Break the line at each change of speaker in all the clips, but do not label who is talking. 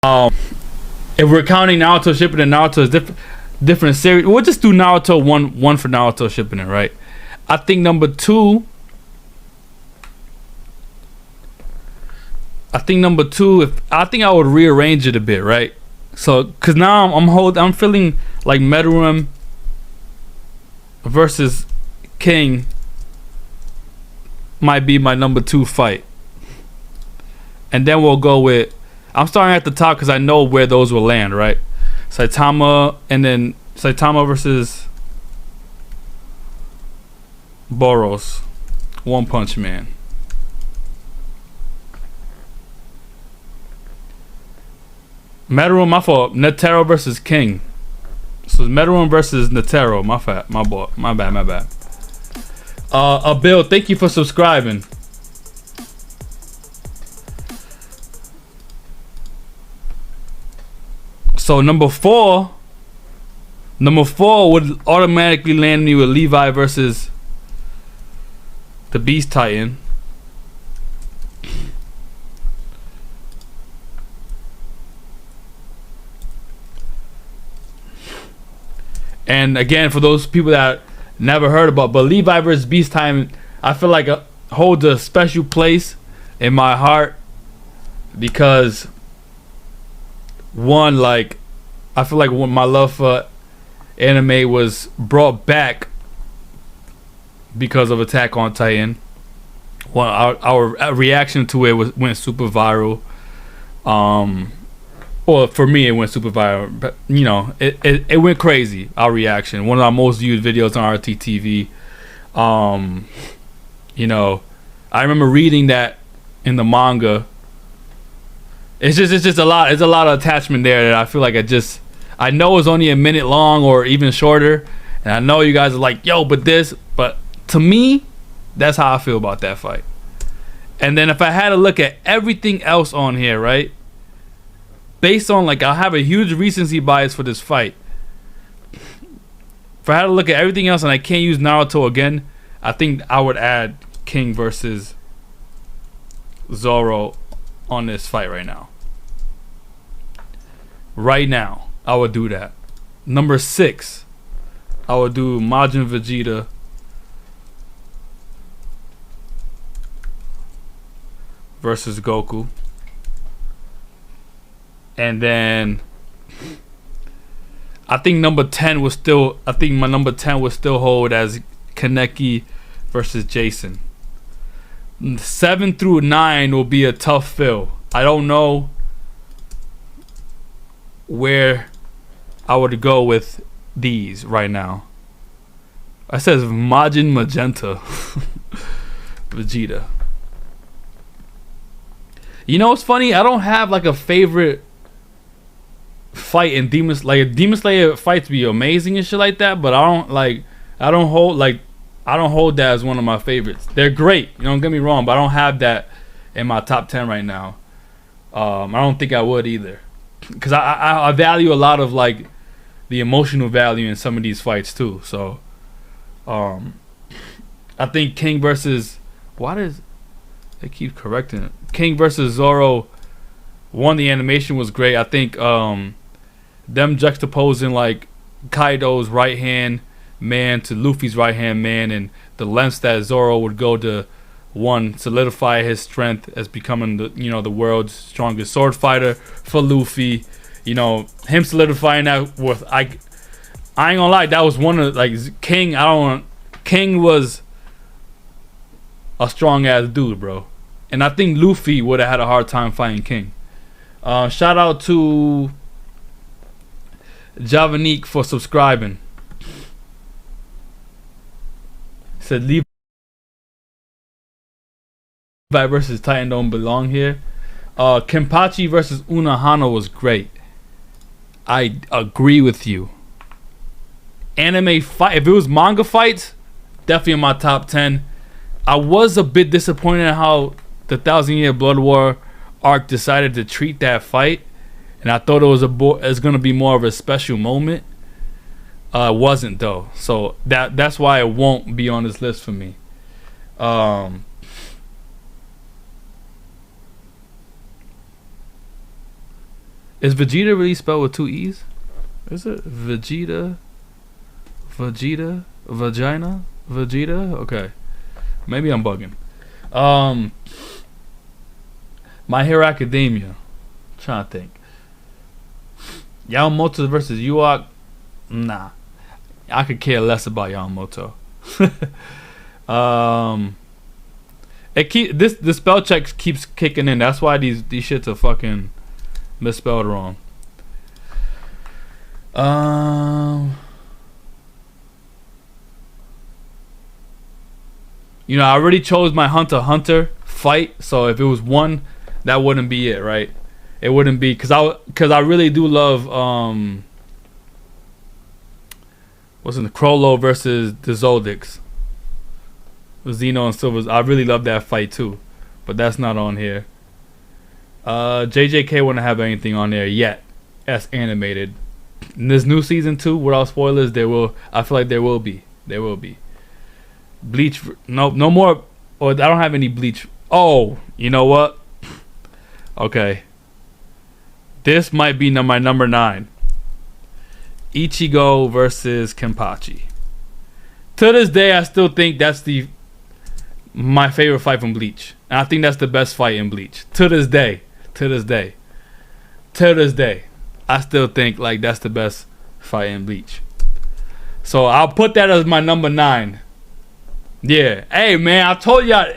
If we're counting Naruto Shippuden, Naruto is different series. We'll just do Naruto one for Naruto Shippuden, right? I think number two. I think I would rearrange it a bit, right? So, cause now I'm feeling like Meruem versus King might be my number 2 fight, and then we'll go with. I'm starting at the top because I know where those will land, right? Saitama, and then Saitama versus Boros, One Punch Man. Meruem, my fault. Netero versus King. So it's Meruem versus Netero. My bad. Bill, thank you for subscribing. So number four would automatically land me with Levi versus the Beast Titan. And again, for those people that never heard about, but Levi versus Beast Titan, I feel like holds a special place in my heart because one, like, I feel like when my love for anime was brought back because of Attack on Titan. Well, our reaction to it went super viral. Well, for me, it went super viral, but you know, it went crazy. Our reaction, one of our most viewed videos on RT TV. You know, I remember reading that in the manga. It's just a lot. It's a lot of attachment there that I feel like I know it's only a minute long or even shorter, and I know you guys are like, yo, but to me, that's how I feel about that fight. And then if I had to look at everything else on here, right? Based on, like, I have a huge recency bias for this fight. If I had to look at everything else and I can't use Naruto again, I think I would add King versus Zoro on this fight right now. Right now, I would do that. Number 6, I would do Majin Vegeta versus Goku. And then I think my number 10 would still hold as Kaneki versus Jason. 7 through 9 will be a tough fill. I don't know where I would go with these right now. I says Majin Magenta Vegeta. You know what's funny? I don't have like a favorite fight in Demon Slayer. Demon Slayer fights be amazing and shit like that, but I don't hold that as one of my favorites. They're great, you don't get me wrong, but I don't have that in my top 10 right now. I don't think I would either, because I value a lot of like the emotional value in some of these fights too. So I think King versus they keep correcting it. King versus Zoro. One, the animation was great. I think them juxtaposing like Kaido's right hand man to Luffy's right hand man, and the lengths that Zoro would go to, one, solidify his strength as becoming the world's strongest sword fighter for Luffy. You know, him solidifying that with I ain't gonna lie, that was one of like King. King was a strong ass dude, bro, and I think Luffy would have had a hard time fighting King. Shout out to Javanique for subscribing. Said Levi versus Titan don't belong here. Kenpachi versus Unohana was great. I agree with you. Anime fight, if it was manga fights, definitely in my top 10. I was a bit disappointed in how the 1,000-Year Blood War arc decided to treat that fight, and I thought it was gonna be more of a special moment. It wasn't though, so that's why it won't be on this list for me. Is Vegeta really spelled with two E's? Is it Vegeta? Vegeta? Vagina? Vegeta? Okay. Maybe I'm bugging. My Hero Academia. I'm trying to think. Yamamoto versus Yuak. Nah. I could care less about Yamamoto. The spell check keeps kicking in. That's why these shits are fucking misspelled wrong. You know, I already chose my Hunter x Hunter fight, so if it was one, that wouldn't be it, right? It wouldn't be, cause I really do love what's in the Crollo versus the Zoldix. Zeno and Silvers. I really love that fight too, but that's not on here. JJK wouldn't have anything on there yet as animated. In this new season 2, without spoilers, there will. I feel like there will be. There will be. Bleach. No more. Or I don't have any Bleach. Oh, you know what? Okay. This might be my number 9. Ichigo versus Kenpachi. To this day, I still think that's my favorite fight from Bleach. And I think that's the best fight in Bleach. To this day. I still think like that's the best fight in Bleach. So I'll put that as my number 9. Yeah. Hey man, I told y'all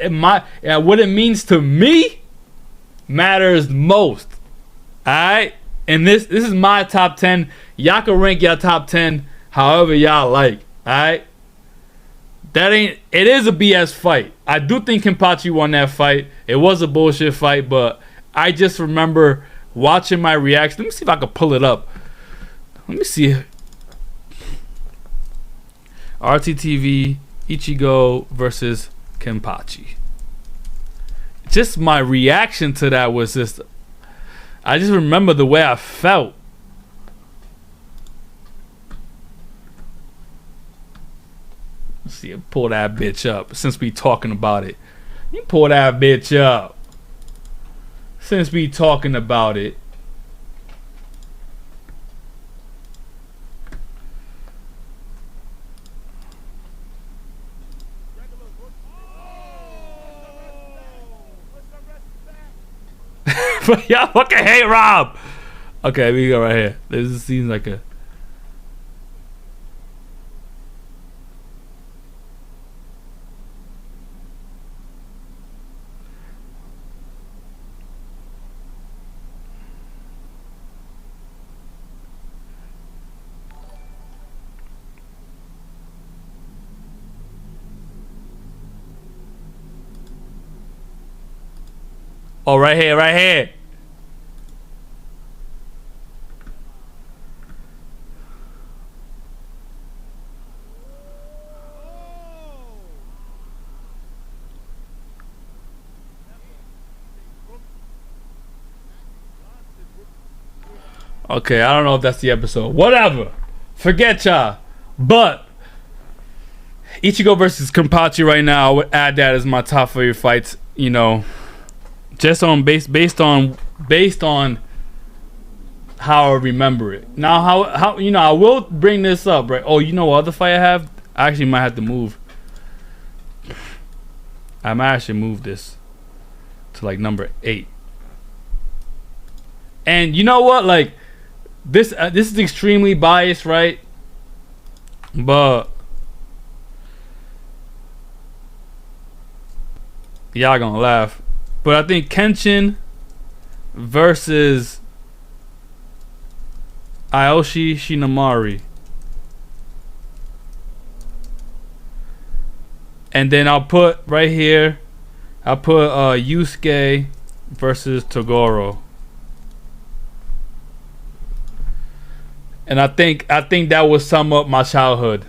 what it means to me matters most. Alright? And this is my top 10. Y'all can rank your top 10 however y'all like. Alright? It is a BS fight. I do think Kenpachi won that fight. It was a bullshit fight, but I just remember watching my reaction. Let me see if I can pull it up. Let me see. RTTV Ichigo versus Kenpachi. Just my reaction to that was just, I just remember the way I felt. Let's see, pull that bitch up since we talking about it. You pull that bitch up since we talking about it. But y'all fucking hate Rob. Okay, we go right here. This seems like a. Oh, right here, right here. Okay, I don't know if that's the episode. Whatever. Forget y'all. But Ichigo versus Kenpachi right now, I would add that as my top favorite fights, you know. Just on based on how I remember it. Now how you know, I will bring this up, right? Oh, you know what other fight I have? I actually might have to move. I might actually move this to like number 8. And you know what? Like this is extremely biased, right? But y'all gonna laugh. But I think Kenshin versus Aoshi Shinamari. And then I'll put right here, I'll put Yusuke versus Toguro. And I think that would sum up my childhood.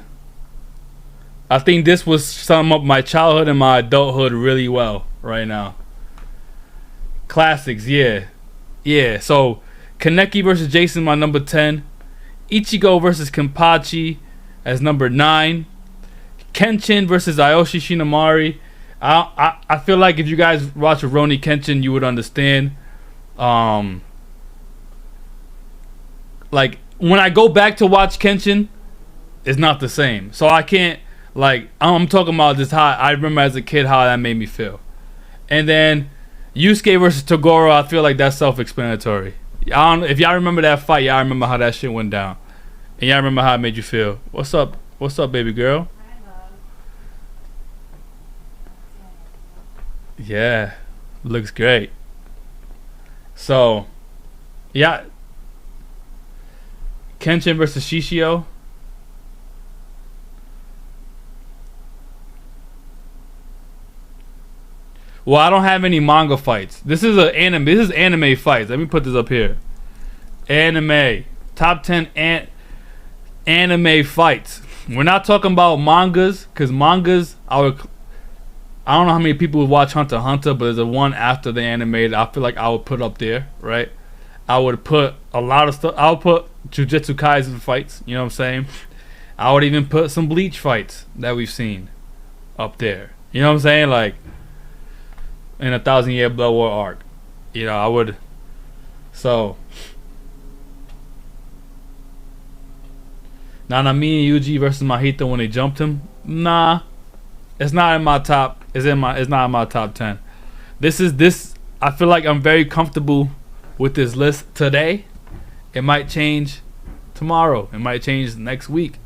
I think this would sum up my childhood and my adulthood really well right now. Classics, yeah. Yeah, so Kaneki versus Jason, my number 10. Ichigo versus Kenpachi as number 9. Kenshin versus Aoshi Shinamari. I feel like if you guys watch Rurouni Kenshin, you would understand. like when I go back to watch Kenshin, it's not the same. So I can't like I'm talking about just how I remember as a kid how that made me feel. And then Yusuke versus Toguro, I feel like that's self-explanatory. I don't, if y'all remember that fight, y'all remember how that shit went down, and y'all remember how it made you feel. What's up? What's up, baby girl? Yeah, looks great. So, yeah, Kenshin versus Shishio. Well, I don't have any manga fights. This is an anime. This is anime fights. Let me put this up here. Anime. Top 10 anime fights. We're not talking about mangas, because mangas, I don't know how many people would watch Hunter x Hunter, but there's a one after the anime that I feel like I would put up there, right? I would put a lot of stuff. I would put Jujutsu Kaisen fights, you know what I'm saying? I would even put some Bleach fights that we've seen up there. You know what I'm saying? Like, in 1,000-Year Blood War arc. You know, I would. So, Nanami and Yuji versus Mahito when they jumped him. Nah, it's not in my top. It's not in my top 10. This. I feel like I'm very comfortable with this list today. It might change tomorrow. It might change next week.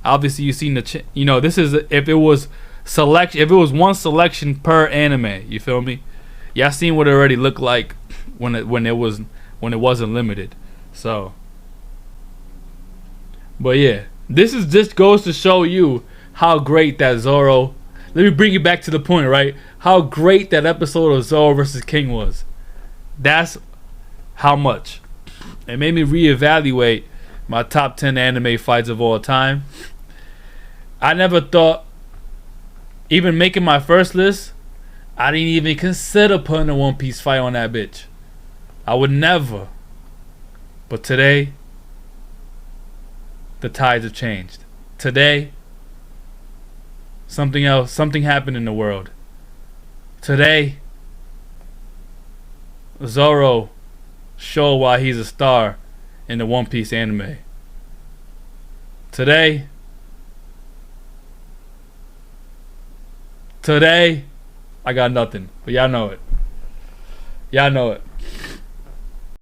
Obviously, you've seen the. This is if it was if it was one selection per anime. You feel me? Y'all seen what it already looked like when it wasn't limited. So. But yeah, this is just goes to show you how great that Zoro. Let me bring you back to the point, right? How great that episode of Zoro versus King was. That's how much. It made me reevaluate my top 10 anime fights of all time. I never thought, even making my first list, I didn't even consider putting a One Piece fight on that bitch. I would never. But today, the tides have changed. Today, something happened in the world. Today, Zoro showed why he's a star in the One Piece anime. Today, I got nothing. But y'all know it. Y'all know it.